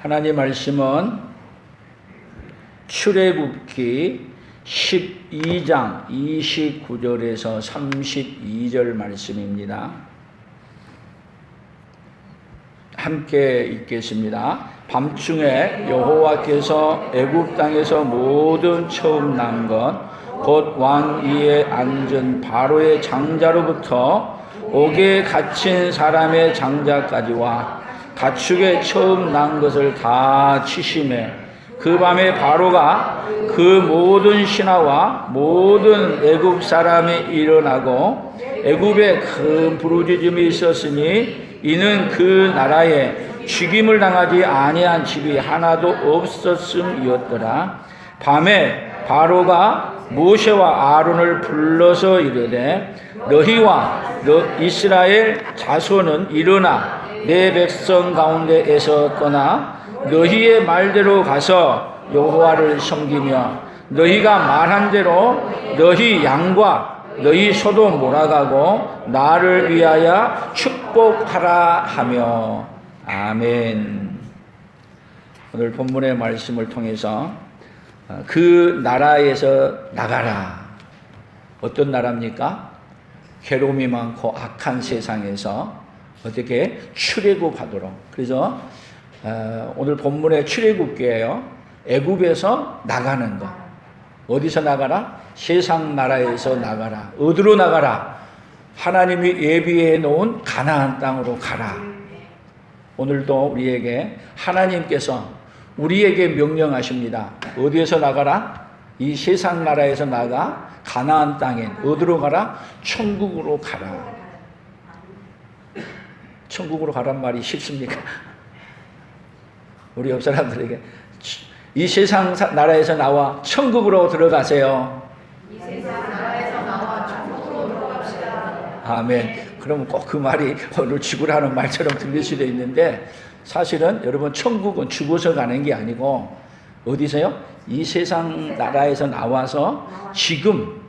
하나님 말씀은 출애굽기 12장 29절에서 32절 말씀입니다. 함께 읽겠습니다. 밤중에 여호와께서 애굽 땅에서 모든 처음 난 것 곧 왕 위에 앉은 바로의 장자로부터 옥에 갇힌 사람의 장자까지와 가축의 처음 난 것을 다 치심해 그 밤에 바로가 그 모든 신하와 모든 애굽 사람이 일어나고 애굽에 큰 부르짖음이 있었으니 이는 그 나라에 죽임을 당하지 아니한 집이 하나도 없었음이었더라. 밤에 바로가 모세와 아론을 불러서 이르되 너희와 이스라엘 자손은 일어나 내 백성 가운데에서 떠나 너희의 말대로 가서 여호와를 섬기며 너희가 말한 대로 너희 양과 너희 소도 몰아가고 나를 위하여 축복하라 하며. 아멘. 오늘 본문의 말씀을 통해서 그 나라에서 나가라. 어떤 나라입니까? 괴로움이 많고 악한 세상에서 어떻게 출애굽하도록. 그래서 오늘 본문의 출애굽기예요. 애굽에서 나가는 것. 어디서 나가라? 세상 나라에서 나가라. 어디로 나가라? 하나님이 예비해 놓은 가나안 땅으로 가라. 오늘도 우리에게 하나님께서 우리에게 명령하십니다. 어디에서 나가라? 이 세상 나라에서 나가 가나안 땅에. 어디로 가라? 천국으로 가라. 천국으로 가란 말이 쉽습니까? 우리 옆 사람들에게 이 세상 나라에서 나와 천국으로 들어가세요. 이 세상 나라에서 나와 천국으로 들어갑시다. 아멘. 그러면 꼭 그 말이 오늘 죽으라는 말처럼 들릴 수도 있는데 사실은 여러분 천국은 죽어서 가는 게 아니고 어디서요? 이 세상 나라에서 나와서 지금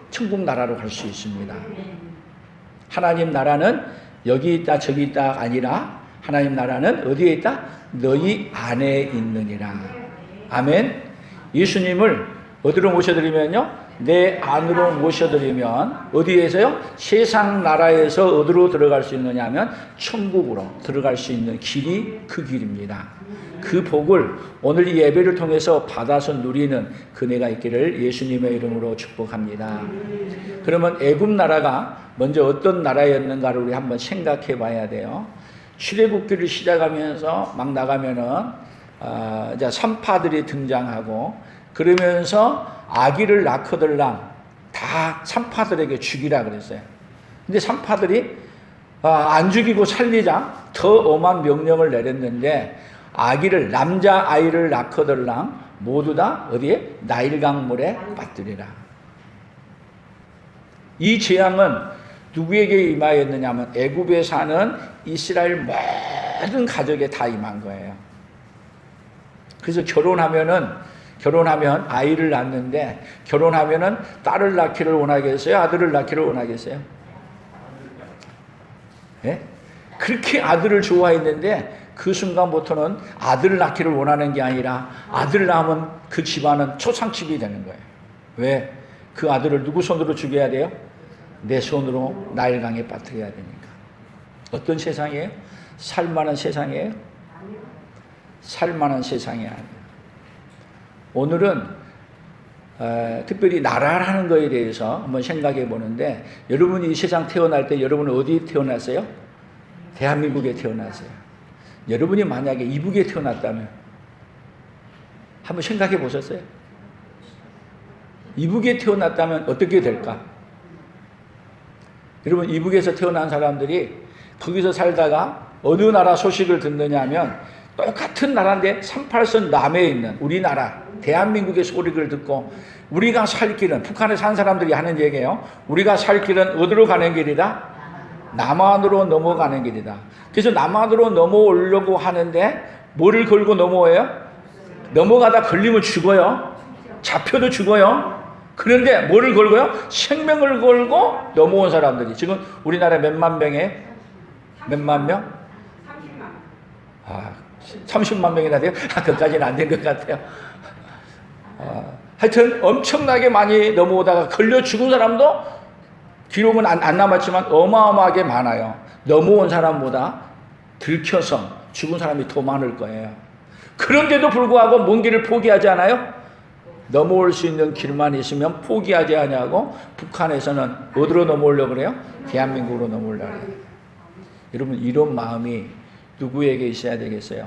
천국 나라로 갈 수 있습니다. 하나님 나라는 여기 있다 저기 있다 아니라 하나님 나라는 어디에 있다? 너희 안에 있느니라. 아멘. 예수님을 어디로 모셔드리면요? 내 안으로 모셔드리면 어디에서요? 세상 나라에서 어디로 들어갈 수 있느냐 하면 천국으로 들어갈 수 있는 길이 그 길입니다. 그 복을 오늘 이 예배를 통해서 받아서 누리는 그네가 있기를 예수님의 이름으로 축복합니다. 그러면 애굽 나라가 먼저 어떤 나라였는가를 우리 한번 생각해 봐야 돼요. 출애굽기를 시작하면서 막 나가면은 이제 산파들이 등장하고 그러면서 아기를 낳거들랑 다 산파들에게 죽이라 그랬어요. 근데 산파들이 안 죽이고 살리자 더 엄한 명령을 내렸는데 아기를 남자 아이를 낳거들랑 모두 다 어디에? 나일강물에 빠뜨리라. 이 재앙은 누구에게 임하였느냐면 애굽에 사는 이스라엘 모든 가족에 다 임한 거예요. 그래서 결혼하면 아이를 낳는데 결혼하면은 딸을 낳기를 원하겠어요? 아들을 낳기를 원하겠어요? 예? 그렇게 아들을 좋아했는데 그 순간부터는 아들을 낳기를 원하는 게 아니라 아들을 낳으면 그 집안은 초상집이 되는 거예요. 왜? 그 아들을 누구 손으로 죽여야 돼요? 내 손으로 나일강에 빠뜨려야 되니까. 어떤 세상이에요? 살만한 세상이에요? 살만한 세상이 아니에요. 오늘은 특별히 나라라는 거에 대해서 한번 생각해 보는데 여러분이 이 세상 태어날 때 여러분은 어디 태어났어요? 대한민국에 태어났어요. 여러분이 만약에 이북에 태어났다면 한번 생각해 보셨어요? 이북에 태어났다면 어떻게 될까? 여러분 이북에서 태어난 사람들이 거기서 살다가 어느 나라 소식을 듣느냐 하면 똑같은 나라인데 38선 남해에 있는 우리나라 대한민국의 소리를 듣고 우리가 살 길은 북한에 산 사람들이 하는 얘기예요. 우리가 살 길은 어디로 가는 길이다? 남한으로 넘어가는 길이다. 그래서 남한으로 넘어오려고 하는데 뭐를 걸고 넘어와요? 넘어가다 걸리면 죽어요. 잡혀도 죽어요. 그런데 뭐를 걸고요? 생명을 걸고 넘어온 사람들이 지금 우리나라 몇만 명에 몇만 명? 30만. 30만 명이나 돼요? 그까지는 안 된 것 같아요. 하여튼 엄청나게 많이 넘어오다가 걸려 죽은 사람도 기록은 안 남았지만 어마어마하게 많아요. 넘어온 사람보다 들켜서 죽은 사람이 더 많을 거예요. 그런데도 불구하고 먼 길을 포기하지 않아요? 넘어올 수 있는 길만 있으면 포기하지 않냐고 북한에서는 어디로 넘어오려고 그래요? 대한민국으로 넘어오려고 그래요. 여러분 이런 마음이 누구에게 있어야 되겠어요?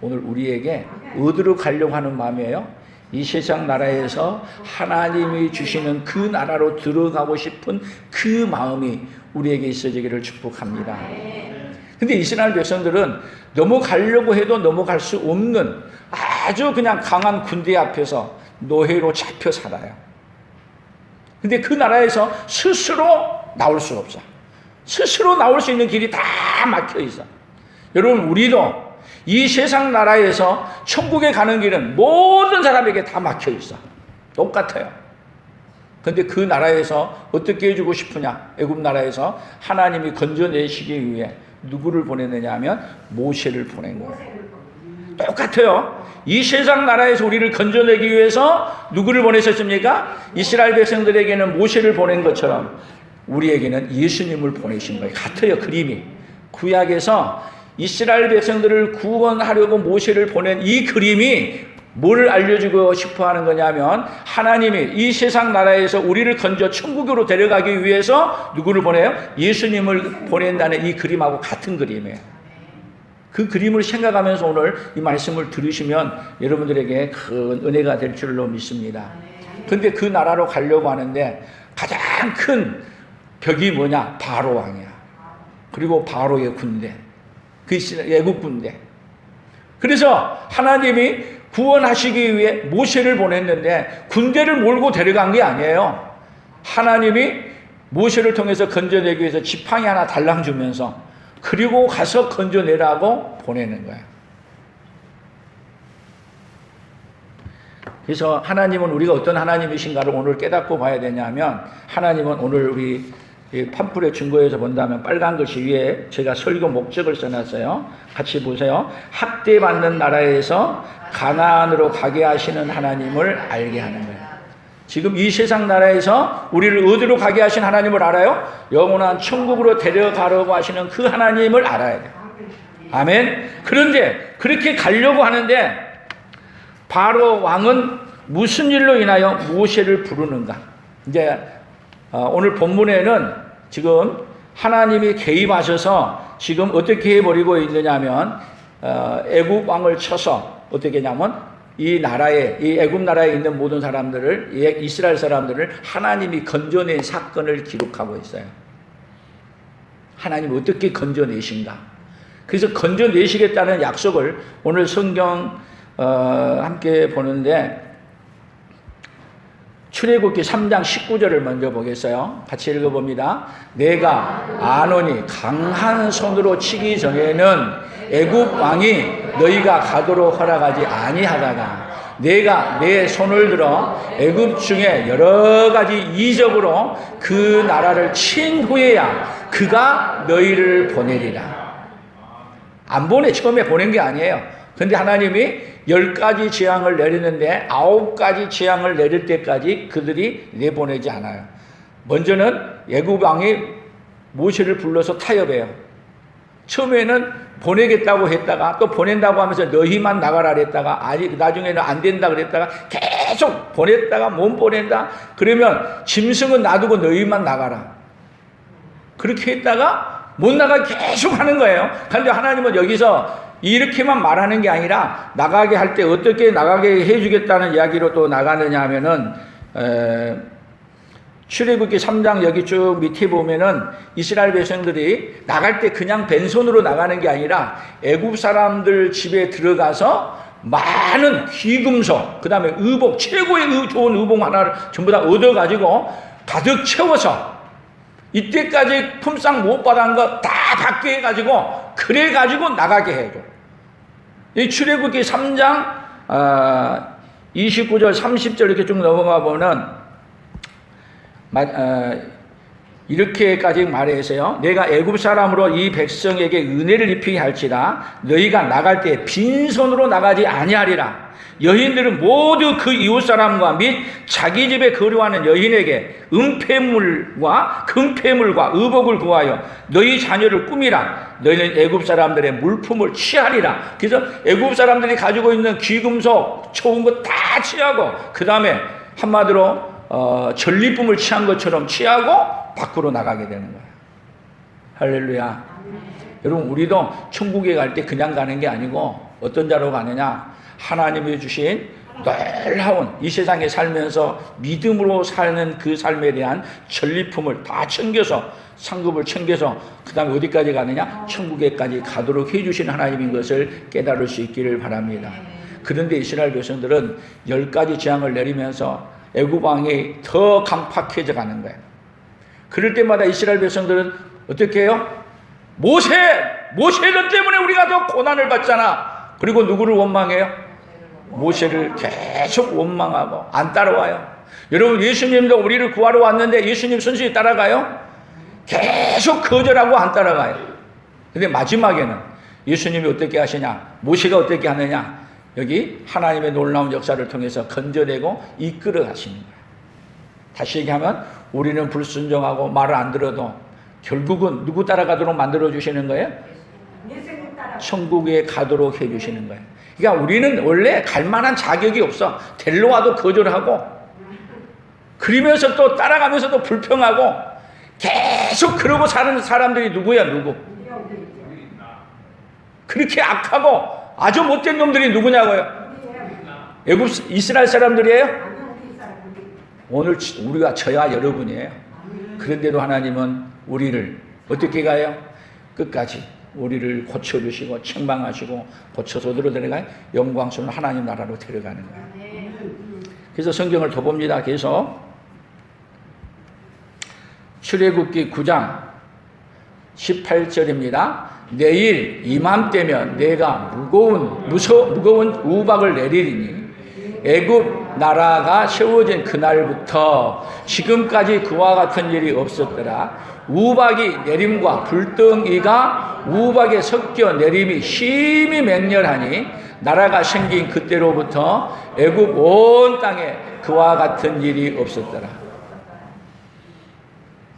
오늘 우리에게 어디로 가려고 하는 마음이에요? 이 세상 나라에서 하나님이 주시는 그 나라로 들어가고 싶은 그 마음이 우리에게 있어지기를 축복합니다. 근데 이스라엘 백성들은 넘어가려고 해도 넘어갈 수 없는 아주 그냥 강한 군대 앞에서 노예로 잡혀 살아요. 근데 그 나라에서 스스로 나올 수가 없어. 스스로 나올 수 있는 길이 다 막혀 있어. 여러분 우리도 이 세상 나라에서 천국에 가는 길은 모든 사람에게 다 막혀 있어. 똑같아요. 근데 그 나라에서 어떻게 해주고 싶으냐? 애굽 나라에서 하나님이 건져내시기 위해 누구를 보냈느냐 하면 모세를 보낸 거예요. 똑같아요. 이 세상 나라에서 우리를 건져내기 위해서 누구를 보내셨습니까? 이스라엘 백성들에게는 모세를 보낸 것처럼 우리에게는 예수님을 보내신 거예요. 같아요. 그림이. 구약에서 이스라엘 백성들을 구원하려고 모세를 보낸 이 그림이 뭘 알려주고 싶어 하는 거냐면 하나님이 이 세상 나라에서 우리를 건져 천국으로 데려가기 위해서 누구를 보내요? 예수님을 보낸다는 이 그림하고 같은 그림이에요. 그 그림을 생각하면서 오늘 이 말씀을 들으시면 여러분들에게 큰 은혜가 될 줄로 믿습니다. 근데 그 나라로 가려고 하는데 가장 큰 벽이 뭐냐? 바로 왕이야. 그리고 바로의 군대. 그 애국 군대. 그래서 하나님이 구원하시기 위해 모세를 보냈는데 군대를 몰고 데려간 게 아니에요. 하나님이 모세를 통해서 건져내기 위해서 지팡이 하나 달랑 주면서 그리고 가서 건져내라고 보내는 거예요. 그래서 하나님은 우리가 어떤 하나님이신가를 오늘 깨닫고 봐야 되냐면 하나님은 오늘 우리 팜플의 증거에서 본다면 빨간 글씨 위에 제가 설교 목적을 써놨어요. 같이 보세요. 학대받는 나라에서 가나안으로 가게 하시는 하나님을 알게 하는 거예요. 지금 이 세상 나라에서 우리를 어디로 가게 하신 하나님을 알아요? 영원한 천국으로 데려가려고 하시는 그 하나님을 알아야 돼요. 아멘. 그런데 그렇게 가려고 하는데 바로 왕은 무슨 일로 인하여 모세를 부르는가? 이제 오늘 본문에는 지금 하나님이 개입하셔서 지금 어떻게 해버리고 있느냐 하면 애굽 왕을 쳐서 어떻게 하냐면 이 나라에 이 애굽 나라에 있는 모든 사람들을 이스라엘 사람들을 하나님이 건져낸 사건을 기록하고 있어요. 하나님 어떻게 건져내신가? 그래서 건져내시겠다는 약속을 오늘 성경 함께 보는데 출애굽기 3장 19절을 먼저 보겠어요. 같이 읽어봅니다. 내가 아논이 강한 손으로 치기 전에는 애굽 왕이 너희가 가도록 허락하지 아니하다가 내가 내 손을 들어 애굽 중에 여러 가지 이적으로 그 나라를 친 후에야 그가 너희를 보내리라. 안 보내. 처음에 보낸 게 아니에요. 근데 하나님이 10가지 재앙을 내리는데 9가지 재앙을 내릴 때까지 그들이 내보내지 않아요. 먼저는 애굽 왕이 모세를 불러서 타협해요. 처음에는 보내겠다고 했다가 또 보낸다고 하면서 너희만 나가라 그랬다가 아니 나중에는 안 된다 그랬다가 계속 보냈다가 못 보낸다. 그러면 짐승은 놔두고 너희만 나가라. 그렇게 했다가 못 나가 계속 하는 거예요. 그런데 하나님은 여기서 이렇게만 말하는 게 아니라 나가게 할 때 어떻게 나가게 해주겠다는 이야기로 또 나가느냐 하면은 출애굽기 3장 여기 쭉 밑에 보면은 이스라엘 백성들이 나갈 때 그냥 벤손으로 나가는 게 아니라 애굽 사람들 집에 들어가서 많은 귀금속, 그 다음에 의복, 최고의 좋은 의복 하나를 전부 다 얻어가지고 가득 채워서 이때까지 품삯 못 받은 거 다 받게 해가지고 그래가지고 나가게 해줘. 이 출애굽기 3장 29절 30절 이렇게 쭉 넘어가 보면 이렇게까지 말해서요. 내가 애굽 사람으로 이 백성에게 은혜를 입히게 할지라 너희가 나갈 때 빈손으로 나가지 아니하리라. 여인들은 모두 그 이웃 사람과 및 자기 집에 거류하는 여인에게 은폐물과 금폐물과 의복을 구하여 너희 자녀를 꾸미라. 너희는 애굽 사람들의 물품을 취하리라. 그래서 애굽 사람들이 가지고 있는 귀금속 좋은 거 다 취하고, 그 다음에 한마디로 전리품을 취한 것처럼 취하고 밖으로 나가게 되는 거예요. 할렐루야. 여러분, 우리도 천국에 갈 때 그냥 가는 게 아니고 어떤 자로 가느냐, 하나님이 주신 놀라운 이 세상에 살면서 믿음으로 사는 그 삶에 대한 전리품을 다 챙겨서, 상급을 챙겨서 그 다음에 어디까지 가느냐, 천국에까지 가도록 해주신 하나님인 것을 깨달을 수 있기를 바랍니다. 그런데 이스라엘 백성들은 10가지 재앙을 내리면서 애굽 왕이 더 강팍해져 가는 거예요. 그럴 때마다 이스라엘 백성들은 어떻게 해요? 모세 너 때문에 우리가 더 고난을 받잖아. 그리고 누구를 원망해요? 모세를 계속 원망하고 안 따라와요. 여러분, 예수님도 우리를 구하러 왔는데 예수님 순순히 따라가요? 계속 거절하고 안 따라가요. 근데 마지막에는 예수님이 어떻게 하시냐, 모세가 어떻게 하느냐, 여기 하나님의 놀라운 역사를 통해서 건져내고 이끌어 가시는 거예요. 다시 얘기하면 우리는 불순종하고 말을 안 들어도 결국은 누구 따라가도록 만들어 주시는 거예요? 천국에 가도록 해 주시는 거예요. 그러니까 우리는 원래 갈 만한 자격이 없어. 데리러 와도 거절하고, 그러면서 또 따라가면서도 불평하고, 계속 그러고 사는 사람들이 누구야? 누구? 그렇게 악하고 아주 못된 놈들이 누구냐고요? 애굽 이스라엘 사람들이에요? 오늘 우리가 저야 여러분이에요. 그런데도 하나님은 우리를 어떻게 가요? 끝까지 우리를 고쳐주시고 책망하시고 고쳐서 어디로 데려가요? 영광스러운 하나님 나라로 데려가는 거예요. 그래서 성경을 더 봅니다. 계속 출애굽기 9장 18절입니다. 내일 이맘때면 내가 무거운 우박을 내리리니 애굽 나라가 세워진 그날부터 지금까지 그와 같은 일이 없었더라. 우박이 내림과 불덩이가 우박에 섞여 내림이 심히 맹렬하니 나라가 생긴 그때로부터 애굽 온 땅에 그와 같은 일이 없었더라.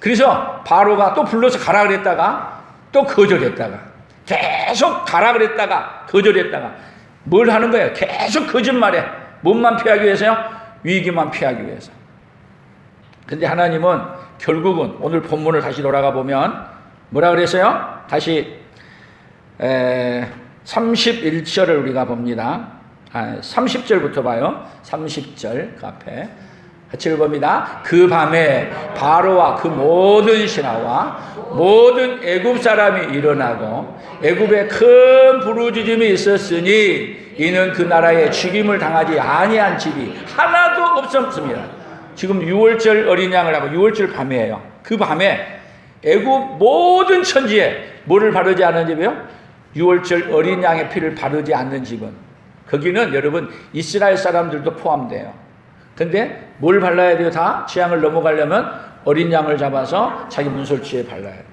그래서 바로가 또 불러서 가라 그랬다가 또 거절했다가, 계속 가라 그랬다가 거절했다가, 뭘 하는 거예요? 계속 거짓말해. 뭔만 피하기 위해서요? 위기만 피하기 위해서. 근데 하나님은 결국은 오늘 본문을 다시 돌아가 보면 뭐라 그랬어요? 다시 31절을 우리가 봅니다. 30절부터 봐요. 30절 그 앞에 같이 읽어봅니다. 그 밤에 바로와 그 모든 신하와 모든 애굽 사람이 일어나고 애굽에 큰 부르짖음이 있었으니 이는 그 나라에 죽임을 당하지 아니한 집이 하나도 없었습니다. 지금 6월절 어린 양을 하고 6월절 밤이에요. 그 밤에 애굽 모든 천지에 뭐를 바르지 않은 집이요? 6월절 어린 양의 피를 바르지 않는 집은, 거기는 여러분 이스라엘 사람들도 포함돼요. 근데 뭘 발라야 돼요? 다 재앙을 넘어가려면 어린 양을 잡아서 자기 문설주에 발라야 돼요.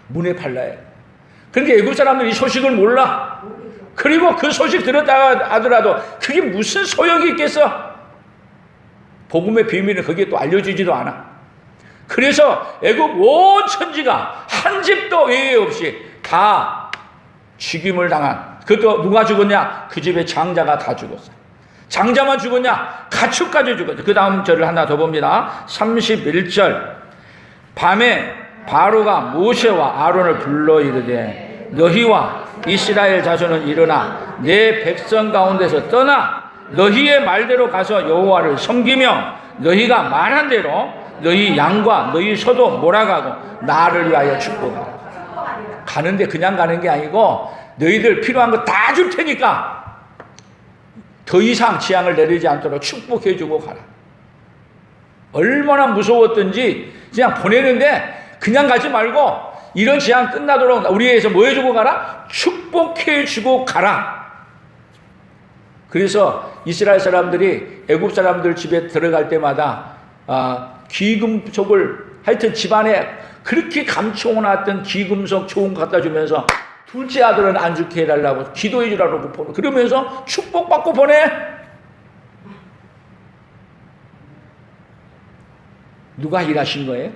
문에 발라야 돼요. 그런데 애굽 사람들이 이 소식을 몰라. 그리고 그 소식 들었다 하더라도 그게 무슨 소용이 있겠어? 복음의 비밀은 거기에 또 알려주지도 않아. 그래서 애굽 온 천지가 한 집도 외에 없이 다 죽임을 당한, 그것도 누가 죽었냐? 그 집의 장자가 다 죽었어. 장자만 죽었냐? 가축까지 죽었어. 그 다음 절을 하나 더 봅니다. 31절. 밤에 바로가 모세와 아론을 불러 이르되 너희와 이스라엘 자손은 일어나 내 백성 가운데서 떠나 너희의 말대로 가서 여호와를 섬기며 너희가 말한 대로 너희 양과 너희 소도 몰아가고 나를 위하여 축복하라. 가는데 그냥 가는 게 아니고 너희들 필요한 거 다 줄 테니까 더 이상 재앙을 내리지 않도록 축복해주고 가라. 얼마나 무서웠던지 그냥 보내는데 그냥 가지 말고 이런 재앙 끝나도록 우리 위해서 뭐 해주고 가라? 축복해주고 가라. 그래서 이스라엘 사람들이 애굽 사람들 집에 들어갈 때마다 귀금속을 하여튼 집안에 그렇게 감춰놨던 귀금속 좋은 거 갖다 주면서 둘째 아들은 안 죽게 해달라고 기도해 주라고 보내. 그러면서 축복받고 보내. 누가 일하신 거예요?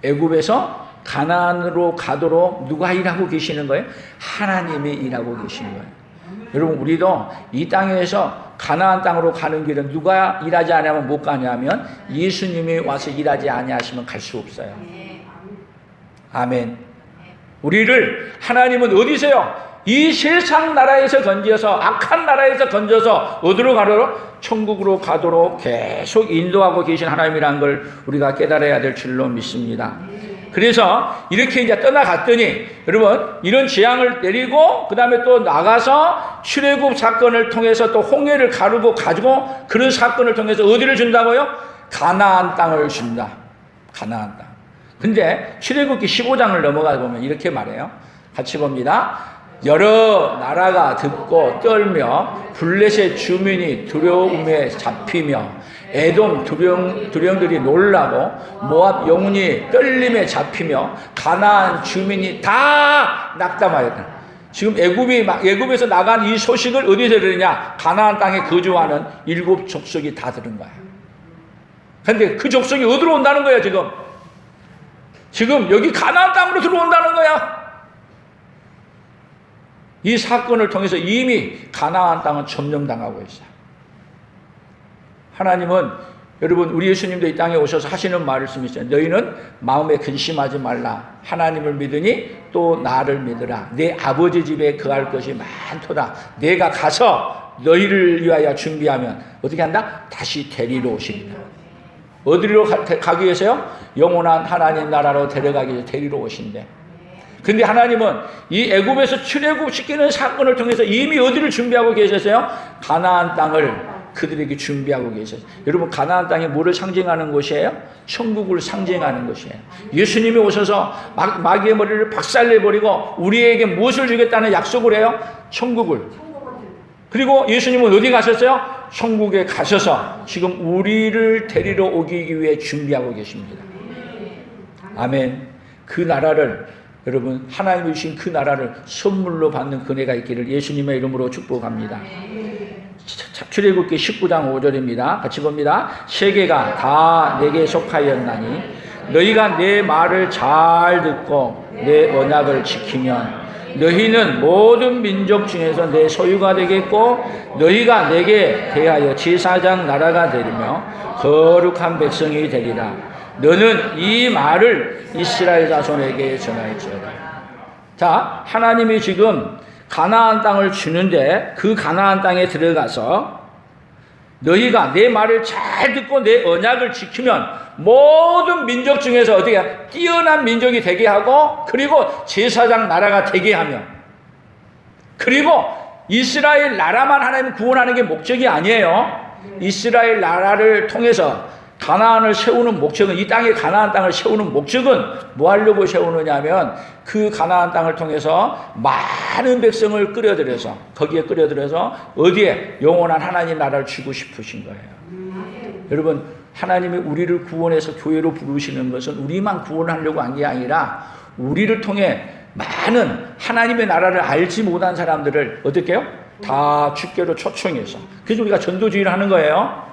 애굽에서 가나안으로 가도록 누가 일하고 계시는 거예요? 하나님이 일하고 계시는 거예요. 여러분, 우리도 이 땅에서 가나안 땅으로 가는 길은 누가 일하지 않으면 못 가냐면 예수님이 와서 일하지 아니하시면 갈 수 없어요. 아멘. 우리를 하나님은 어디세요? 이 세상 나라에서 건져서, 악한 나라에서 건져서 어디로 가도록? 천국으로 가도록 계속 인도하고 계신 하나님이라는 걸 우리가 깨달아야 될 줄로 믿습니다. 그래서 이렇게 이제 떠나갔더니 여러분, 이런 재앙을 내리고 그 다음에 또 나가서 출애굽 사건을 통해서 또 홍해를 가르고 가지고 그런 사건을 통해서 어디를 준다고요? 가나안 땅을 준다. 가나안 땅. 근데 출애굽기 15장을 넘어가 보면 이렇게 말해요. 같이 봅니다. 여러 나라가 듣고 떨며 블레셋 주민이 두려움에 잡히며 에돔 두령들이 놀라고 모압 영혼이 떨림에 잡히며 가나안 주민이 다 낙담하였다. 지금 애굽에서 나간 이 소식을 어디서 들으냐? 가나안 땅에 거주하는 7 족속이 다 들은 거야. 근데 그 족속이 어디로 온다는 거야? 지금 여기 가나안 땅으로 들어온다는 거야. 이 사건을 통해서 이미 가나안 땅은 점령당하고 있어요. 하나님은, 여러분, 우리 예수님도 이 땅에 오셔서 하시는 말씀이 있어요. 너희는 마음에 근심하지 말라. 하나님을 믿으니 또 나를 믿으라. 내 아버지 집에 거할 것이 많도다. 내가 가서 너희를 위하여 준비하면 어떻게 한다? 다시 데리러 오십니다. 어디로 가기 위해서요? 영원한 하나님 나라로 데려가기 위해서 데리러 오신대. 근데 하나님은 이 애굽에서 출애굽시키는 사건을 통해서 이미 어디를 준비하고 계셨어요? 가나안 땅을 그들에게 준비하고 계셨어요. 여러분, 가나안 땅이 뭐를 상징하는 곳이에요? 천국을 상징하는 곳이에요. 예수님이 오셔서 마귀의 머리를 박살내버리고 우리에게 무엇을 주겠다는 약속을 해요? 천국을. 그리고 예수님은 어디 가셨어요? 천국에 가셔서 지금 우리를 데리러 오기 위해 준비하고 계십니다. 아멘. 그 나라를, 여러분, 하나님이 주신 그 나라를 선물로 받는 그네가 있기를 예수님의 이름으로 축복합니다. 출애굽기 19장 5절입니다. 같이 봅니다. 세계가 다 내게 속하였나니 너희가 내 말을 잘 듣고 내 언약을 지키면 너희는 모든 민족 중에서 내 소유가 되겠고 너희가 내게 대하여 제사장 나라가 되리며 거룩한 백성이 되리라. 너는 이 말을 이스라엘 자손에게 전할지어다. 자, 하나님이 지금 가나안 땅을 주는데 그 가나안 땅에 들어가서 너희가 내 말을 잘 듣고 내 언약을 지키면 모든 민족 중에서 어떻게 뛰어난 민족이 되게 하고 그리고 제사장 나라가 되게 하며 그리고 이스라엘 나라만 하나님 구원하는 게 목적이 아니에요. 이스라엘 나라를 통해서 가나안을 세우는 목적은, 이 땅에 가나안 땅을 세우는 목적은 뭐 하려고 세우느냐 하면 그 가나안 땅을 통해서 많은 백성을 끌어들여서 거기에 끌어들여서 어디에? 영원한 하나님 나라를 주고 싶으신 거예요. 여러분, 하나님이 우리를 구원해서 교회로 부르시는 것은 우리만 구원하려고 한 게 아니라 우리를 통해 많은 하나님의 나라를 알지 못한 사람들을 어떻게 해요? 다 주께로 초청해서, 그래서 우리가 전도주의를 하는 거예요.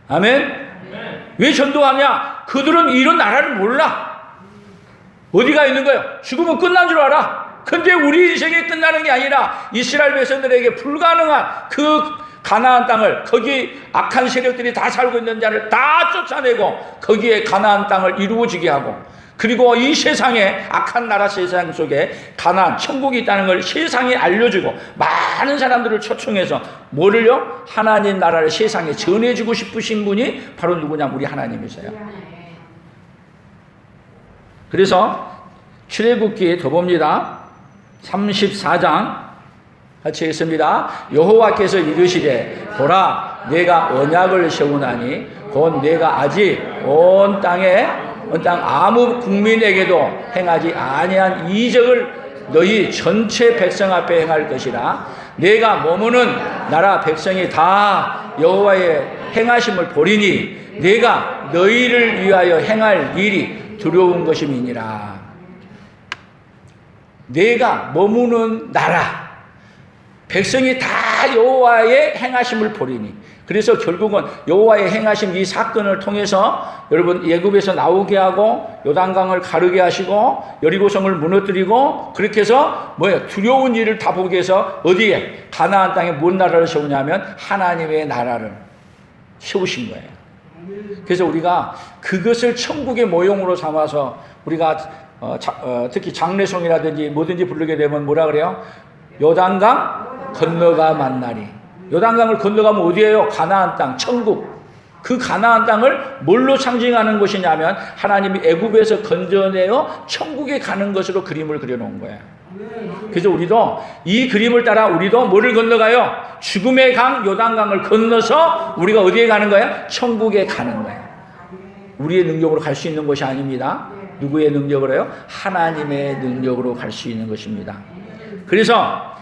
아멘? 왜 전도하냐? 그들은 이런 나라를 몰라. 어디가 있는 거예요? 죽으면 끝난 줄 알아. 근데 우리 인생이 끝나는 게 아니라 이스라엘 백성들에게 불가능한 그 가나안 땅을, 거기 악한 세력들이 다 살고 있는 자를 다 쫓아내고 거기에 가나안 땅을 이루어지게 하고, 그리고 이 세상에 악한 나라 세상 속에 가나안 천국이 있다는 걸 세상에 알려주고 많은 사람들을 초청해서 뭐를요? 하나님 나라를 세상에 전해주고 싶으신 분이 바로 누구냐? 우리 하나님이세요. 그래서 출애굽기에 더 봅니다. 34장 같이 읽습니다. 여호와께서 이르시되 보라, 내가 언약을 세우나니 곧 내가 아직 온 땅 아무 국민에게도 행하지 아니한 이적을 너희 전체 백성 앞에 행할 것이라. 내가 머무는 나라 백성이 다 여호와의 행하심을 보리니 내가 너희를 위하여 행할 일이 두려운 것임이니라. 내가 머무는 나라, 백성이 다 여호와의 행하심을 보리니. 그래서 결국은 여호와의 행하심 이 사건을 통해서 여러분 애굽에서 나오게 하고 요단강을 가르게 하시고 여리고성을 무너뜨리고 그렇게 해서 두려운 일을 다 보게 해서 어디에 가나안 땅에 뭔 나라를 세우냐면 하나님의 나라를 세우신 거예요. 그래서 우리가 그것을 천국의 모형으로 삼아서 우리가 특히 장례송이라든지 뭐든지 부르게 되면 뭐라 그래요? 요단강 건너가 만나리. 요단강을 건너가면 어디예요? 가나안 땅, 천국. 그 가나안 땅을 뭘로 상징하는 것이냐면 하나님이 애굽에서 건져내어 천국에 가는 것으로 그림을 그려놓은 거예요. 그래서 우리도 이 그림을 따라 우리도 뭐를 건너가요? 죽음의 강 요단강을 건너서 우리가 어디에 가는 거예요? 천국에 가는 거예요. 우리의 능력으로 갈 수 있는 것이 아닙니다. 누구의 능력으로요? 하나님의 능력으로 갈 수 있는 것입니다. 그래서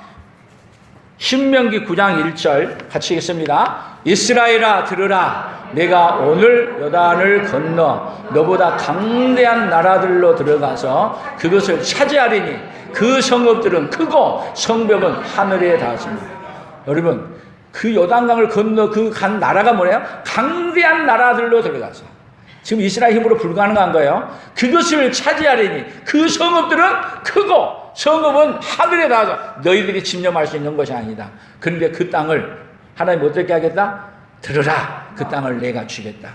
신명기 9장 1절 같이 읽겠습니다. 이스라엘아 들으라. 내가 오늘 요단을 건너 너보다 강대한 나라들로 들어가서 그것을 차지하리니 그 성읍들은 크고 성벽은 하늘에 닿았습니다. 여러분 그 요단강을 건너 그 간 나라가 뭐예요? 강대한 나라들로 들어가서 지금 이스라엘 힘으로 불가능한 거예요. 그것을 차지하리니 그 성읍들은 크고 성읍은 하늘에 닿아서 너희들이 침념할 수 있는 것이 아니다. 그런데 그 땅을 하나님 어떻게 하겠다? 들으라. 그 땅을 내가 주겠다.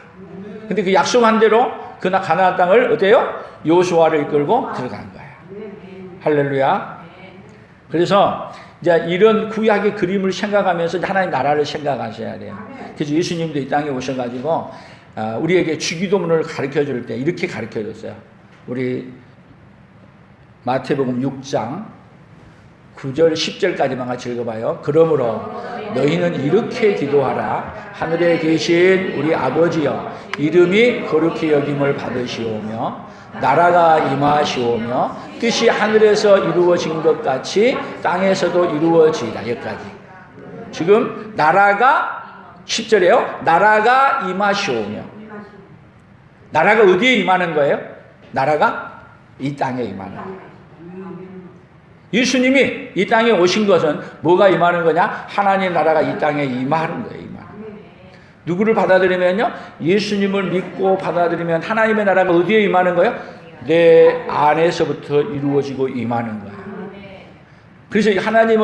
근데 그 약속한 대로 그 가나안 땅을 어때요? 여호수아를 이끌고 들어간 거예요. 할렐루야. 그래서 이제 이런 구약의 그림을 생각하면서 하나님 나라를 생각하셔야 돼요. 그래서 예수님도 이 땅에 오셔가지고 우리에게 주기도문을 가르쳐 줄 때 이렇게 가르쳐 줬어요. 우리 마태복음 6장 9절 10절까지만 같이 읽어봐요. 그러므로 너희는 이렇게 기도하라. 하늘에 계신 우리 아버지여, 이름이 거룩히 여김을 받으시오며 나라가 임하시오며 뜻이 하늘에서 이루어진 것 같이 땅에서도 이루어지이다. 여기까지. 지금 나라가 10절이에요. 나라가 임하시오며. 나라가 어디에 임하는 거예요? 나라가 이 땅에 임하는 거예요. 예수님이 이 땅에 오신 것은 뭐가 임하는 거냐? 하나님 나라가 이 땅에 임하는 거예요. 임하는 거예요. 누구를 받아들이면요? 예수님을 믿고 받아들이면 하나님의 나라가 어디에 임하는 거예요? 내 안에서부터 이루어지고 임하는 거예요. 그래서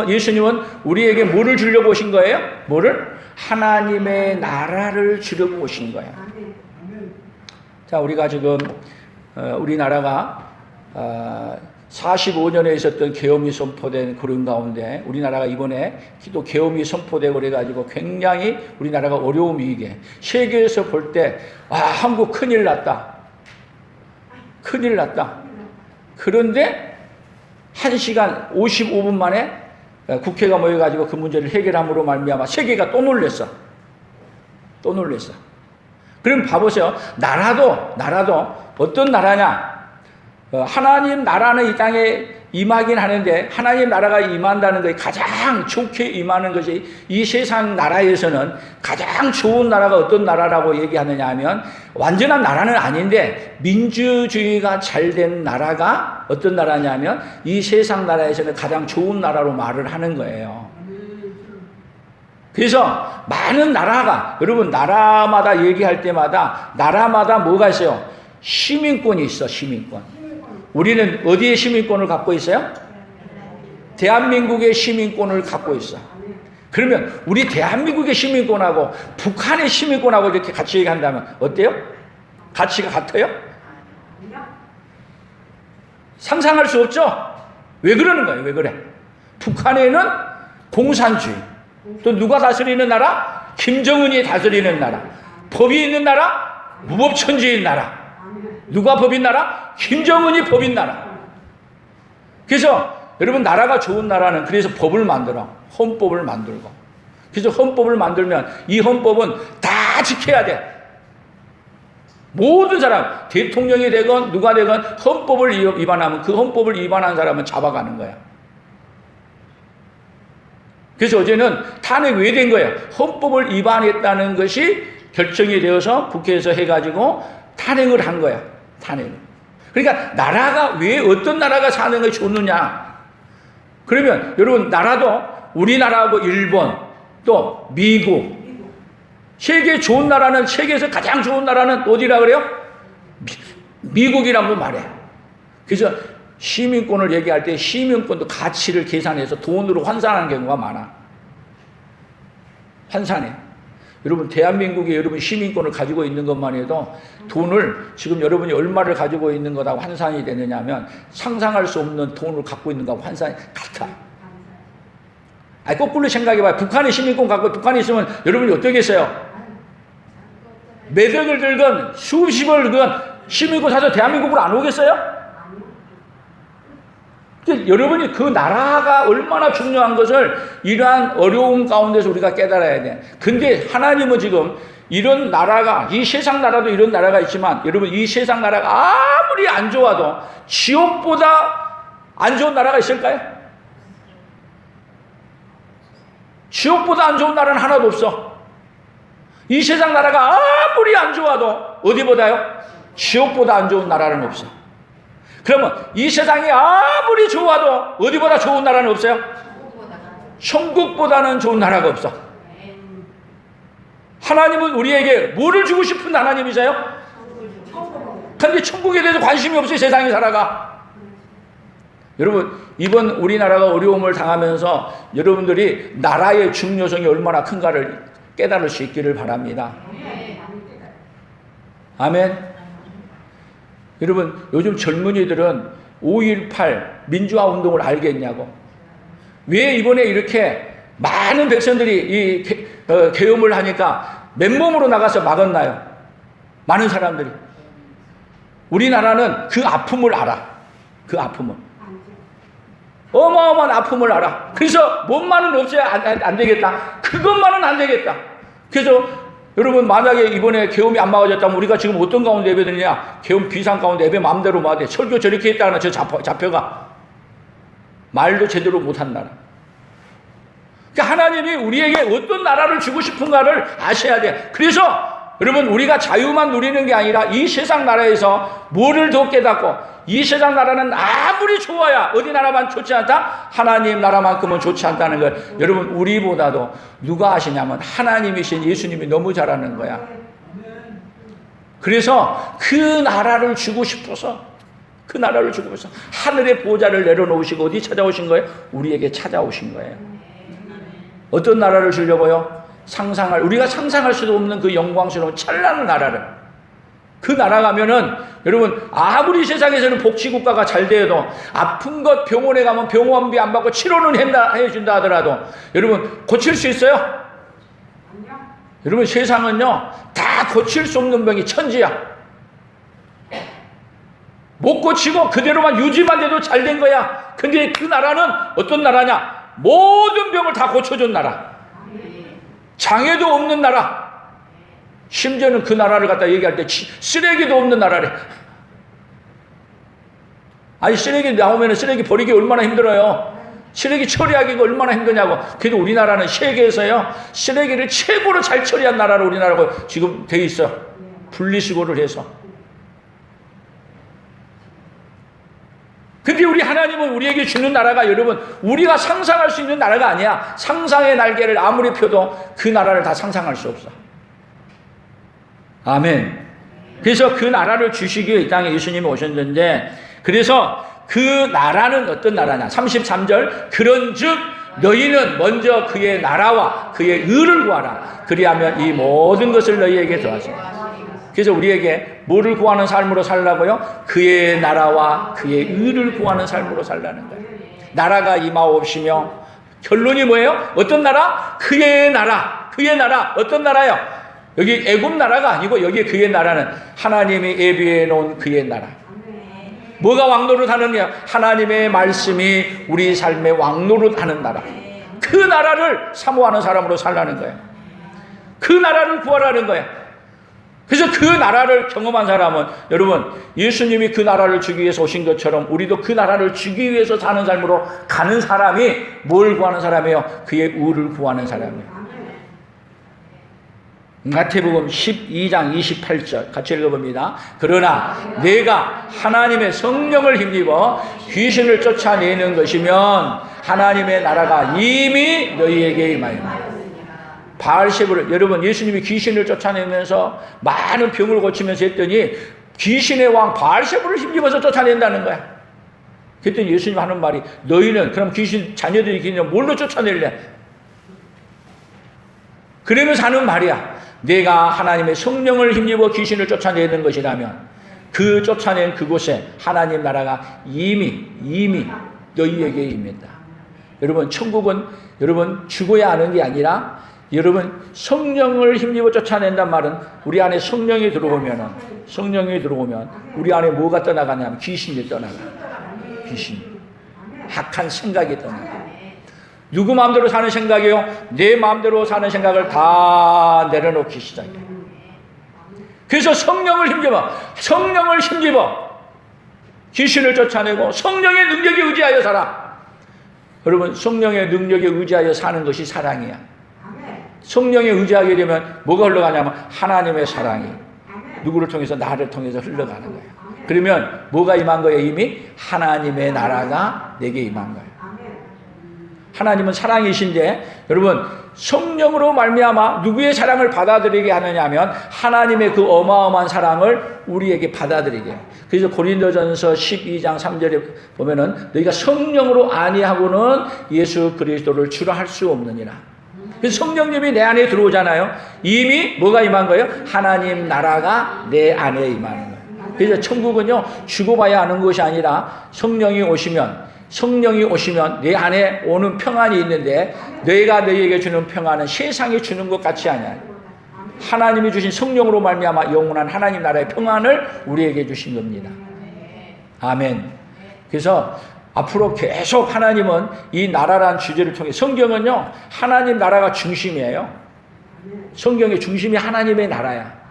예수님은 우리에게 뭐를 주려고 오신 거예요? 뭐를? 하나님의 나라를 주려고 오신 거예요. 자, 우리가 지금 우리나라가 45년에 있었던 계엄이 선포된 그런 가운데 우리나라가 이번에 또 계엄이 선포되고 그래가지고 굉장히 우리나라가 어려움이 이게 세계에서 볼 때 한국 큰일 났다. 큰일 났다. 그런데 1시간 55분 만에 국회가 모여가지고 그 문제를 해결함으로 말미암아 세계가 또 놀랬어. 또 놀랬어. 그럼 봐보세요. 나라도 어떤 나라냐? 하나님 나라는 이 땅에 임하긴 하는데 하나님 나라가 임한다는 것이 가장 좋게 임하는 것이 이 세상 나라에서는 가장 좋은 나라가 어떤 나라라고 얘기하느냐 하면 완전한 나라는 아닌데 민주주의가 잘된 나라가 어떤 나라냐면 이 세상 나라에서는 가장 좋은 나라로 말을 하는 거예요. 그래서 많은 나라가 여러분 나라마다 얘기할 때마다 나라마다 뭐가 있어요? 시민권이 있어. 시민권. 우리는 어디에 시민권을 갖고 있어요? 대한민국의 시민권을 갖고 있어. 그러면 우리 대한민국의 시민권하고 북한의 시민권하고 이렇게 같이 얘기한다면 어때요? 가치가 같아요? 상상할 수 없죠? 왜 그러는 거예요? 왜 그래? 북한에는 공산주의. 또 누가 다스리는 나라? 김정은이 다스리는 나라. 법이 있는 나라? 무법천지인 나라. 누가 법인 나라? 김정은이 법인 나라. 그래서 여러분 나라가 좋은 나라는 그래서 법을 만들어. 헌법을 만들고. 그래서 헌법을 만들면 이 헌법은 다 지켜야 돼. 모든 사람 대통령이 되건 누가 되건 헌법을 위반하면 그 헌법을 위반한 사람은 잡아가는 거야. 그래서 어제는 탄핵 왜 된 거예요? 헌법을 위반했다는 것이 결정이 되어서 국회에서 해가지고 탄핵을 한 거야. 탄핵을. 그러니까 나라가 왜 어떤 나라가 사는 것이 좋느냐? 그러면 여러분 나라도 우리나라하고 일본 또 미국 세계 좋은 나라는 세계에서 가장 좋은 나라는 어디라 그래요? 미국이라고 말해. 그래서 시민권을 얘기할 때 시민권도 가치를 계산해서 돈으로 환산하는 경우가 많아. 환산해. 여러분 대한민국에 여러분 시민권을 가지고 있는 것만 해도 돈을 지금 여러분이 얼마를 가지고 있는 거라고 환산이 되느냐 하면 상상할 수 없는 돈을 갖고 있는 거하고 환산이 같아. 아니 거꾸로 생각해봐요. 북한의 시민권 갖고 북한에 있으면 여러분이 어떻겠어요? 몇 억을 들건 수십을 들건 시민권 사서 대한민국으로 안 오겠어요? 여러분이 그 나라가 얼마나 중요한 것을 이러한 어려움 가운데서 우리가 깨달아야 돼. 근데 하나님은 지금 이런 나라가, 이 세상 나라도 이런 나라가 있지만 여러분 이 세상 나라가 아무리 안 좋아도 지옥보다 안 좋은 나라가 있을까요? 지옥보다 안 좋은 나라는 하나도 없어. 이 세상 나라가 아무리 안 좋아도 어디보다요? 지옥보다 안 좋은 나라는 없어. 그러면 이 세상이 아무리 좋아도 어디보다 좋은 나라는 없어요? 천국보다는 좋은 나라가 없어. 하나님은 우리에게 뭐를 주고 싶은 하나님이세요? 그런데 천국에 대해서 관심이 없어요. 세상이 살아가. 여러분 이번 우리나라가 어려움을 당하면서 여러분들이 나라의 중요성이 얼마나 큰가를 깨달을 수 있기를 바랍니다. 아멘. 여러분 요즘 젊은이들은 5.18 민주화 운동을 알겠냐고. 왜 이번에 이렇게 많은 백성들이 이 계엄을 하니까 맨몸으로 나가서 막았나요? 많은 사람들이. 우리나라는 그 아픔을 알아. 그 아픔을. 어마어마한 아픔을 알아. 그래서 몸만은 없어야 안 되겠다. 그것만은 안 되겠다. 그래서 여러분 만약에 이번에 계엄이 안 막아졌다면 우리가 지금 어떤 가운데 예배드리냐? 계엄 비상 가운데 예배 마음대로 막아야 돼. 설교 저렇게 했다가 저 잡혀가. 말도 제대로 못한 나라. 그러니까 하나님이 우리에게 어떤 나라를 주고 싶은가를 아셔야 돼. 그래서 여러분 우리가 자유만 누리는 게 아니라 이 세상 나라에서 뭐를 더 깨닫고 이 세상 나라는 아무리 좋아야 어디 나라만 좋지 않다? 하나님 나라만큼은 좋지 않다는 걸 여러분 우리보다도 누가 아시냐면 하나님이신 예수님이 너무 잘 아는 거야. 그래서 그 나라를 주고 싶어서 그 나라를 주고 싶어서 하늘의 보좌를 내려놓으시고 어디 찾아오신 거예요? 우리에게 찾아오신 거예요. 어떤 나라를 주려고요? 우리가 상상할 수도 없는 그 영광스러운 찬란한 나라를. 그 나라 가면은 여러분 아무리 세상에서는 복지국가가 잘 돼도 아픈 것 병원에 가면 병원비 안 받고 치료는 해준다 하더라도 여러분 고칠 수 있어요? 여러분 세상은요 다 고칠 수 없는 병이 천지야. 못 고치고 그대로만 유지만 돼도 잘 된 거야. 근데 그 나라는 어떤 나라냐? 모든 병을 다 고쳐준 나라. 장애도 없는 나라. 심지어는 그 나라를 갖다 얘기할 때 쓰레기도 없는 나라래. 아니 쓰레기 나오면 쓰레기 버리기 얼마나 힘들어요. 쓰레기 처리하기가 얼마나 힘드냐고. 그래도 우리나라는 세계에서요 쓰레기를 최고로 잘 처리한 나라로 우리나라가 지금 돼 있어. 분리수거를 해서. 근데 우리 하나님은 우리에게 주는 나라가 여러분 우리가 상상할 수 있는 나라가 아니야. 상상의 날개를 아무리 펴도 그 나라를 다 상상할 수 없어. 아멘. 그래서 그 나라를 주시기 위해 이 땅에 예수님이 오셨는데 그래서 그 나라는 어떤 나라냐? 33절 그런즉 너희는 먼저 그의 나라와 그의 의를 구하라. 그리하면 이 모든 것을 너희에게 더하시리라. 그래서 우리에게 뭐를 구하는 삶으로 살라고요? 그의 나라와 그의 의를 구하는 삶으로 살라는 거예요. 나라가 임하옵시며 결론이 뭐예요? 어떤 나라? 그의 나라. 그의 나라. 어떤 나라요? 여기 애굽 나라가 아니고 여기 그의 나라는 하나님이 예비해 놓은 그의 나라. 뭐가 왕노릇 하느냐? 하나님의 말씀이 우리 삶의 왕노릇 하는 나라. 그 나라를 사모하는 사람으로 살라는 거예요. 그 나라를 구하라는 거예요. 그래서 그 나라를 경험한 사람은 여러분 예수님이 그 나라를 주기 위해서 오신 것처럼 우리도 그 나라를 주기 위해서 사는 삶으로 가는 사람이 뭘 구하는 사람이에요? 그의 의를 구하는 사람이에요. 마태복음 12장 28절 같이 읽어봅니다. 그러나 내가 하나님의 성령을 힘입어 귀신을 쫓아내는 것이면 하나님의 나라가 이미 너희에게 임하였느니라. 바알세불을 여러분 예수님이 귀신을 쫓아내면서 많은 병을 고치면서 했더니 귀신의 왕 바알세불을 힘입어서 쫓아낸다는 거야. 그랬더니 예수님 하는 말이 너희는 그럼 귀신 자녀들이 그냥 뭘로 쫓아낼래? 그러면서 하는 말이야. 내가 하나님의 성령을 힘입어 귀신을 쫓아내는 것이라면 그 쫓아낸 그곳에 하나님 나라가 이미 너희에게 임했다. 여러분 천국은 여러분 죽어야 하는 게 아니라 여러분 성령을 힘입어 쫓아낸단 말은 우리 안에 성령이 들어오면 우리 안에 뭐가 떠나가냐면 귀신이 떠나가. 귀신. 악한 생각이 떠나가. 누구 마음대로 사는 생각이요? 내 마음대로 사는 생각을 다 내려놓기 시작해요. 그래서 성령을 힘입어 귀신을 쫓아내고 성령의 능력에 의지하여 살아. 여러분 성령의 능력에 의지하여 사는 것이 사랑이야. 성령에 의지하게 되면 뭐가 흘러가냐면 하나님의 사랑이 누구를 통해서 나를 통해서 흘러가는 거예요. 그러면 뭐가 임한 거예요? 이미 하나님의 나라가 내게 임한 거예요. 하나님은 사랑이신데 여러분 성령으로 말미암아 누구의 사랑을 받아들이게 하느냐 하면 하나님의 그 어마어마한 사랑을 우리에게 받아들이게 해요. 그래서 고린도전서 12장 3절에 보면은 너희가 성령으로 아니하고는 예수 그리스도를 주라 할 수 없느니라. 그래서 성령님이 내 안에 들어오잖아요. 이미 뭐가 임한 거예요? 하나님 나라가 내 안에 임하는 거예요. 그래서 천국은요 죽어봐야 하는 것이 아니라 성령이 오시면 내 안에 오는 평안이 있는데 내가 너희에게 주는 평안은 세상이 주는 것 같이 아니야. 하나님이 주신 성령으로 말미암아 영원한 하나님 나라의 평안을 우리에게 주신 겁니다. 아멘. 그래서 앞으로 계속 하나님은 이 나라라는 주제를 통해 성경은요 하나님 나라가 중심이에요. 성경의 중심이 하나님의 나라야.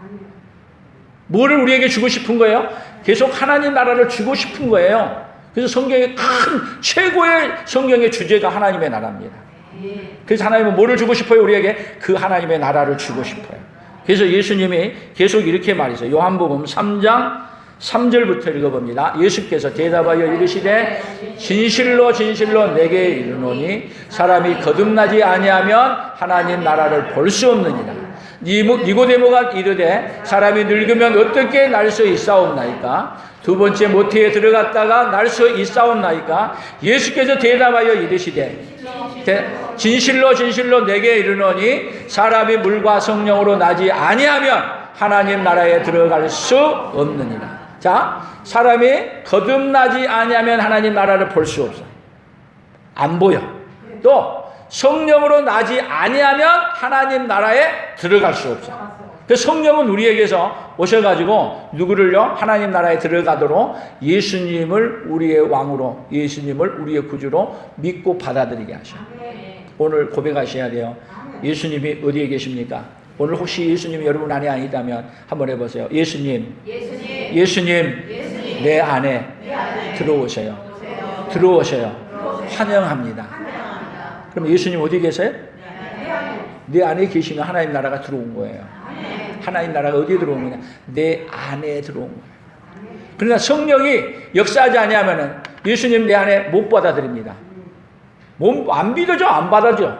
뭐를 우리에게 주고 싶은 거예요? 계속 하나님 나라를 주고 싶은 거예요. 그래서 성경의 최고의 성경의 주제가 하나님의 나라입니다. 그래서 하나님은 뭐를 주고 싶어요? 우리에게 그 하나님의 나라를 주고 싶어요. 그래서 예수님이 계속 이렇게 말했어요. 요한복음 3장 3절부터 읽어봅니다. 예수께서 대답하여 이르시되 진실로 진실로 내게 이르노니 사람이 거듭나지 아니하면 하나님 나라를 볼 수 없느니라. 니고데모가 이르되 사람이 늙으면 어떻게 날 수 있사옵나이까? 두 번째 모태에 들어갔다가 날 수 있사옵나이까? 예수께서 대답하여 이르시되 진실로 진실로 내게 이르노니 사람이 물과 성령으로 나지 아니하면 하나님 나라에 들어갈 수 없느니라. 자, 사람이 거듭나지 아니하면 하나님 나라를 볼 수 없어. 안 보여. 또 성령으로 나지 아니하면 하나님 나라에 들어갈 수 없어. 그 성령은 우리에게서 오셔가지고 누구를요? 하나님 나라에 들어가도록 예수님을 우리의 왕으로, 예수님을 우리의 구주로 믿고 받아들이게 하셔. 오늘 고백하셔야 돼요. 예수님이 어디에 계십니까? 오늘 혹시 예수님이 여러분 안에 아니다면 한번 해보세요. 예수님 내 안에 들어오세요. 환영합니다. 그럼 예수님 어디 계세요? 내 안에 계시면 하나님 나라가 들어온 거예요. 하나님 나라가 어디에 들어온 거냐? 내 안에 들어온 거예요. 그러나 성령이 역사하지 아니하면은 예수님 내 안에 못 받아들입니다. 안 믿어져, 안 받아줘.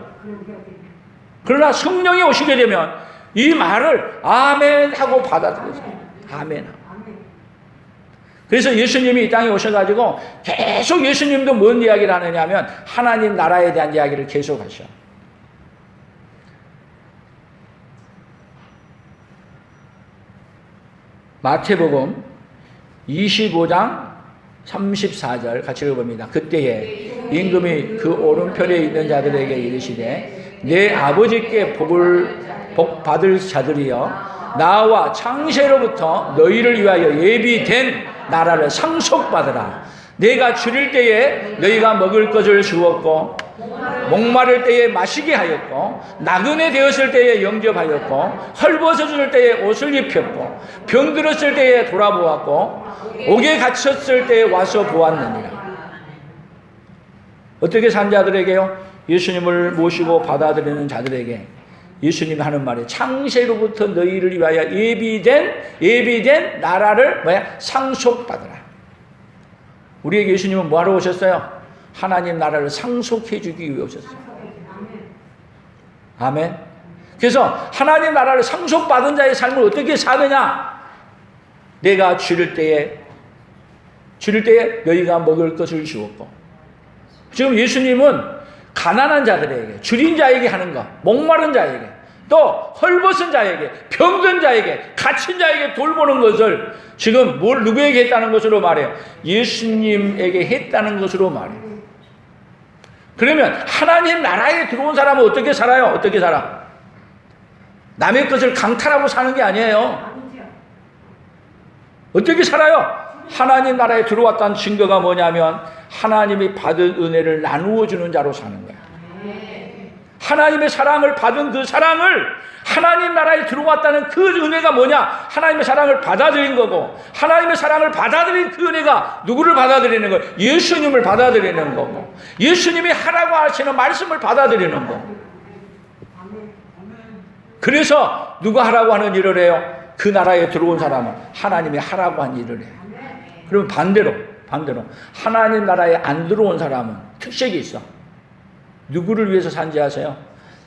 그러나 성령이 오시게 되면 이 말을 아멘 하고 받아들여요. 아멘. 그래서 예수님이 이 땅에 오셔가지고 계속 예수님도 뭔 이야기를 하느냐면 하나님 나라에 대한 이야기를 계속 하셔. 마태복음 25장 34절 같이 읽어봅니다. 그때에 임금이 그 오른편에 있는 자들에게 이르시되 내 아버지께 복 받을 자들이여 나와 창세로부터 너희를 위하여 예비된 나라를 상속받으라. 내가 줄일 때에 너희가 먹을 것을 주었고 목마를 때에 마시게 하였고 나그네 되었을 때에 영접하였고 헐벗어질 때에 옷을 입혔고 병들었을 때에 돌아보았고 옥에 갇혔을 때에 와서 보았느니라. 어떻게 산 자들에게요? 예수님을 모시고 받아들이는 자들에게 예수님이 하는 말이 창세로부터 너희를 위하여 예비된 나라를 상속받으라. 우리에게 예수님은 뭐하러 오셨어요? 하나님 나라를 상속해 주기 위해 오셨어요. 아멘. 그래서 하나님 나라를 상속받은 자의 삶을 어떻게 사느냐? 내가 줄일 때에 너희가 먹을 것을 주었고, 지금 예수님은 가난한 자들에게, 줄인 자에게 하는 것, 목마른 자에게, 또 헐벗은 자에게, 병든 자에게, 갇힌 자에게 돌보는 것을 지금 누구에게 했다는 것으로 말해요? 예수님에게 했다는 것으로 말해요. 그러면 하나님 나라에 들어온 사람은 어떻게 살아요? 어떻게 살아? 남의 것을 강탈하고 사는 게 아니에요. 어떻게 살아요? 하나님 나라에 들어왔다는 증거가 뭐냐면 하나님이 받은 은혜를 나누어 주는 자로 사는 거야. 하나님의 사랑을 받은 그 사랑을, 하나님 나라에 들어왔다는 그 은혜가 뭐냐? 하나님의 사랑을 받아들인 거고, 하나님의 사랑을 받아들인 그 은혜가 누구를 받아들이는 거예요? 예수님을 받아들이는 거고, 예수님이 하라고 하시는 말씀을 받아들이는 거고. 그래서 누가 하라고 하는 일을 해요? 그 나라에 들어온 사람은 하나님이 하라고 한 일을 해요. 그러면 반대로 하나님 나라에 안 들어온 사람은 특색이 있어. 누구를 위해서 산지 아세요?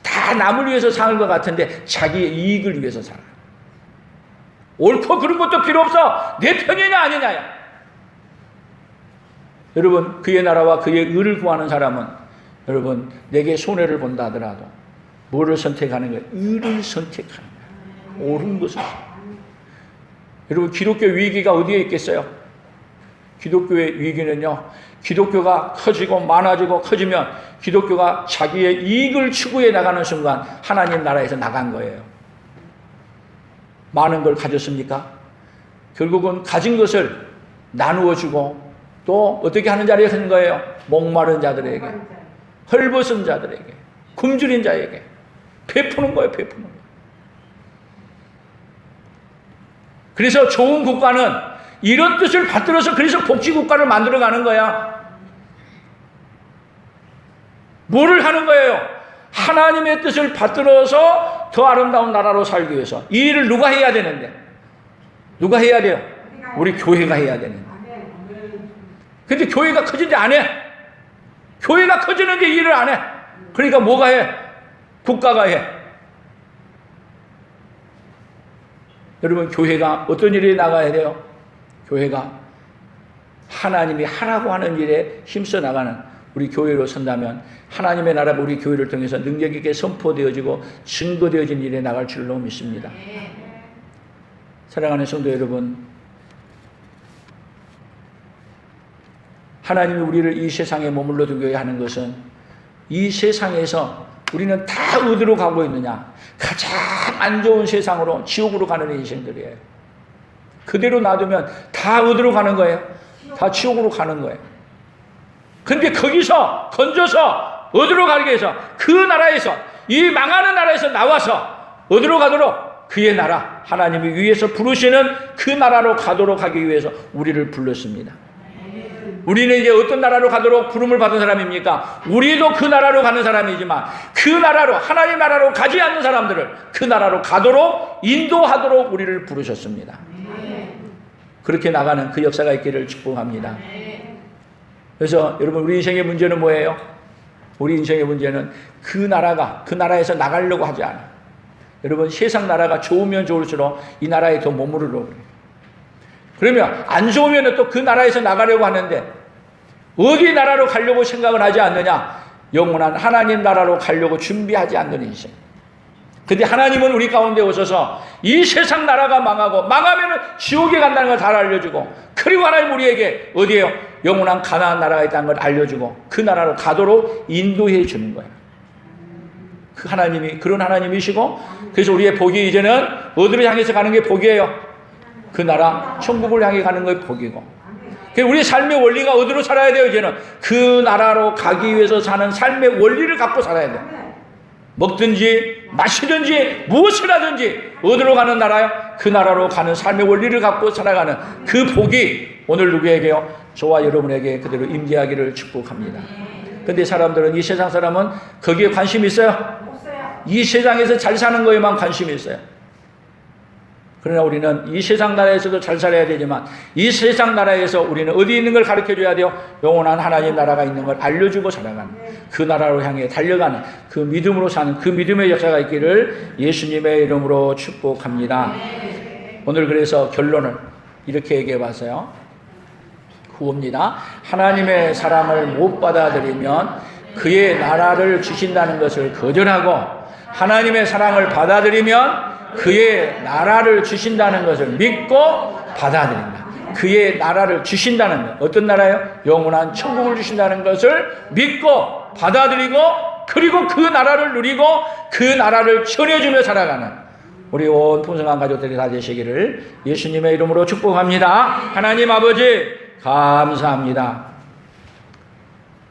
다 남을 위해서 사는 것 같은데 자기의 이익을 위해서 살아. 옳고 그런 것도 필요 없어. 내 편이냐 아니냐야. 여러분, 그의 나라와 그의 의를 구하는 사람은 여러분 내게 손해를 본다 하더라도 뭐를 선택하는 거예요? 의를 선택하는 거예요. 옳은 것을. 여러분, 기독교 위기가 어디에 있겠어요? 기독교의 위기는요, 기독교가 커지고 많아지고 커지면 기독교가 자기의 이익을 추구해 나가는 순간 하나님 나라에서 나간 거예요. 많은 걸 가졌습니까? 결국은 가진 것을 나누어 주고 또 어떻게 하는 자리에 하는 거예요? 목마른 자들에게, 헐벗은 자들에게, 굶주린 자에게 베푸는 거예요. 베푸는 거예요. 그래서 좋은 국가는 이런 뜻을 받들어서 그래서 복지국가를 만들어가는 거야. 뭐를 하는 거예요? 하나님의 뜻을 받들어서 더 아름다운 나라로 살기 위해서. 이 일을 누가 해야 되는데? 누가 해야 돼요? 우리 교회가 해야 되는데. 근데 교회가 커지는데 안 해. 교회가 커지는데 이 일을 안 해. 그러니까 뭐가 해? 국가가 해. 여러분, 교회가 어떤 일에 나가야 돼요? 교회가 하나님이 하라고 하는 일에 힘써 나가는 우리 교회로 선다면 하나님의 나라가 우리 교회를 통해서 능력 있게 선포되어지고 증거되어진 일에 나갈 줄로 믿습니다. 사랑하는 성도 여러분, 하나님이 우리를 이 세상에 머물러 두게 하는 것은 이 세상에서 우리는 다 어디로 가고 있느냐? 가장 안 좋은 세상으로, 지옥으로 가는 인생들이에요. 그대로 놔두면 다 어디로 가는 거예요? 다 지옥으로 가는 거예요. 근데 거기서 건져서 어디로 가게 해서 그 나라에서, 이 망하는 나라에서 나와서 어디로 가도록? 그의 나라, 하나님이 위에서 부르시는 그 나라로 가도록 하기 위해서 우리를 불렀습니다. 우리는 이제 어떤 나라로 가도록 부름을 받은 사람입니까? 우리도 그 나라로 가는 사람이지만 그 나라로, 하나님 나라로 가지 않는 사람들을 그 나라로 가도록 인도하도록 우리를 부르셨습니다. 그렇게 나가는 그 역사가 있기를 축복합니다. 그래서 여러분, 우리 인생의 문제는 뭐예요? 우리 인생의 문제는 그 나라에서 나가려고 하지 않아요. 여러분, 세상 나라가 좋으면 좋을수록 이 나라에 더 머무르려고 그래요. 그러면 안 좋으면 또 그 나라에서 나가려고 하는데 어디 나라로 가려고 생각을 하지 않느냐? 영원한 하나님 나라로 가려고 준비하지 않는 인생. 근데 하나님은 우리 가운데 오셔서 이 세상 나라가 망하면 지옥에 간다는 걸 다 알려주고, 그리고 하나님 우리에게 어디에요? 영원한 가나안 나라가 있다는 걸 알려주고 그 나라로 가도록 인도해 주는 거예요. 그 하나님이 그런 하나님이시고, 그래서 우리의 복이 이제는 어디로 향해서 가는 게 복이에요? 그 나라 천국을 향해 가는 게 복이고, 우리 삶의 원리가 어디로 살아야 돼요? 이제는 그 나라로 가기 위해서 사는 삶의 원리를 갖고 살아야 돼요. 먹든지 마시든지 무엇을 하든지 어디로 가는 나라요? 그 나라로 가는 삶의 원리를 갖고 살아가는 그 복이 오늘 누구에게요? 저와 여러분에게 그대로 임재하기를 축복합니다. 근데 사람들은, 이 세상 사람은 거기에 관심이 있어요? 이 세상에서 잘 사는 거에만 관심이 있어요. 그러나 우리는 이 세상 나라에서도 잘 살아야 되지만 이 세상 나라에서 우리는 어디 있는 걸 가르쳐줘야 돼요? 영원한 하나님 나라가 있는 걸 알려주고 살아가는, 그 나라로 향해 달려가는, 그 믿음으로 사는 그 믿음의 역사가 있기를 예수님의 이름으로 축복합니다. 오늘 그래서 결론을 이렇게 얘기해 봤어요. 구호입니다. 하나님의 사랑을 못 받아들이면 그의 나라를 주신다는 것을 거절하고, 하나님의 사랑을 받아들이면 그의 나라를 주신다는 것을 믿고 받아들인다. 그의 나라를 주신다는 것, 어떤 나라요? 영원한 천국을 주신다는 것을 믿고 받아들이고, 그리고 그 나라를 누리고 그 나라를 전해주며 살아가는 우리 온 풍성한 가족들이 다 되시기를 예수님의 이름으로 축복합니다. 하나님 아버지 감사합니다.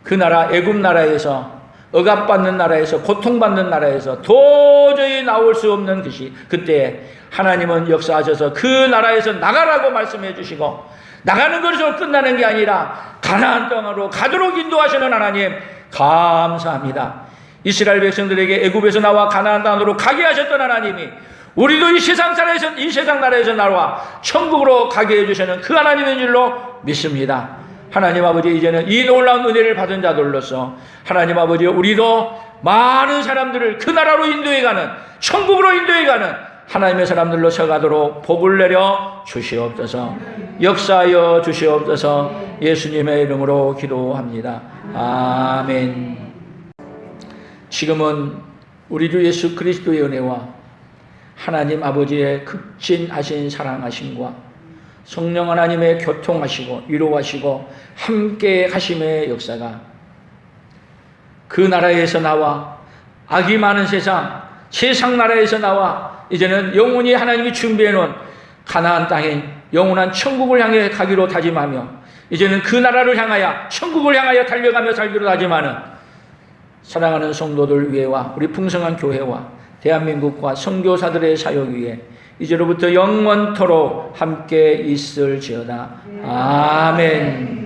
그 나라, 애굽 나라에서, 억압받는 나라에서, 고통받는 나라에서 도저히 나올 수 없는 것이, 그때 하나님은 역사하셔서 그 나라에서 나가라고 말씀해 주시고, 나가는 것으로 끝나는 게 아니라 가나안 땅으로 가도록 인도하시는 하나님 감사합니다. 이스라엘 백성들에게 애굽에서 나와 가나안 땅으로 가게 하셨던 하나님이 우리도 이 세상 나라에서 나와 천국으로 가게 해주시는 그 하나님인 줄로 믿습니다. 하나님 아버지, 이제는 이 놀라운 은혜를 받은 자들로서 하나님 아버지, 우리도 많은 사람들을 그 나라로 인도해가는, 천국으로 인도해가는 하나님의 사람들로 서가도록 복을 내려 주시옵소서. 역사하여 주시옵소서. 예수님의 이름으로 기도합니다. 아멘. 지금은 우리 주 예수 그리스도의 은혜와 하나님 아버지의 극진하신 사랑하심과 성령 하나님의 교통하시고 위로하시고 함께 하심의 역사가 그 나라에서 나와, 악이 많은 세상 나라에서 나와 이제는 영원히 하나님이 준비해 놓은 가나안 땅인 영원한 천국을 향해 가기로 다짐하며, 이제는 그 나라를 향하여 천국을 향하여 달려가며 살기로 다짐하는 사랑하는 성도들 위에와 우리 풍성한 교회와 대한민국과 선교사들의 사역 위에 이제로부터 영원토록 함께 있을지어다. 아멘.